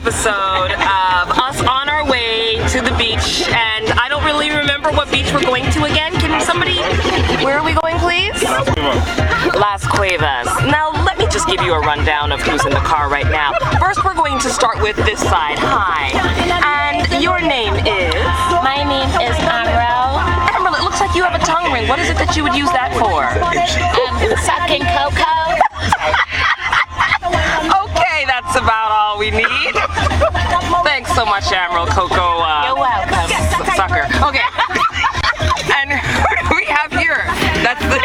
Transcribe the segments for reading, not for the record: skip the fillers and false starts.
episode of us on our way to the beach, and I don't really remember what beach we're going to again. Can somebody, where are we going, please? Las Cuevas. Now, let me just give you a rundown of who's in the car right now. First, we're going to start with this side. Hi. And your name is? My name is Amrel. Amrel, it looks like you have a tongue ring. What is it that you would use that for? Sucking cocoa. Okay, that's about all we need. Thanks so much, Amrel Coco. You're welcome. Sucker. Okay. And who do we have here? That's the...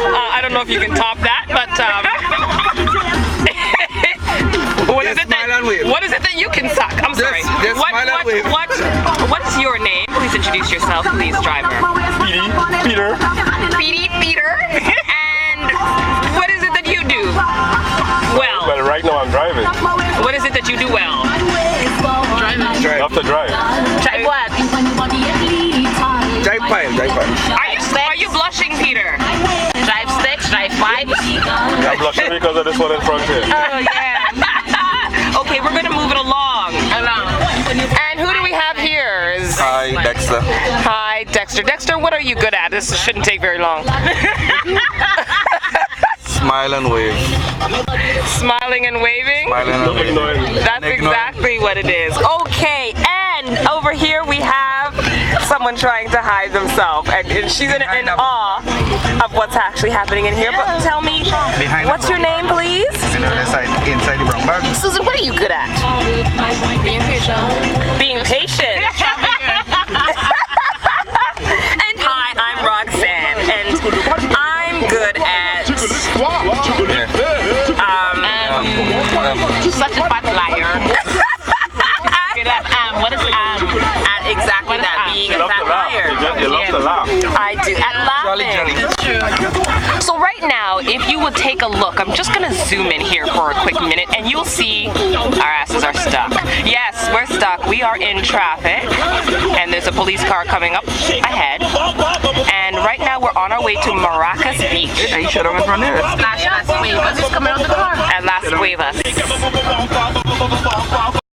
I don't know if you can top that, but what is it that you can suck? I'm sorry. What's your name? Please introduce yourself, please, driver. Peter. Peter. And what is it that you do well? But right now I'm driving. What is it that you do well? Drive. Love to drive. Drive what? Drive pile. Are you blushing, Peter? Drive sticks, drive pipes. I'm blushing because of this one in front here. Oh, yeah. Okay, we're gonna move it along. And who do we have here? Hi, Dexter. Hi, Dexter. Dexter, what are you good at? This shouldn't take very long. Smile and wave. Smiling and waving? Smiling and waving. That's exactly what it is. Okay, and over here we have someone trying to hide themselves, and she's in awe of what's actually happening in here. But tell me, what's your name, please? Inside the brown bag. Susan, what are you good at? Being patient. Being patient. And hi, I'm Roxanne, and I'm good at Such a fat liar. What is at exactly that, being a fat liar. You love to laugh. I do, at laughing. So right now, if you would take a look, I'm just gonna zoom in here for a quick minute, and you'll see our asses are stuck. Yes, we're stuck. We are in traffic, and there's a police car coming up ahead. And right now, we're on our way to Maracas Beach. You should have went from there. Las Cuevas is coming out the car. At Las Cuevas.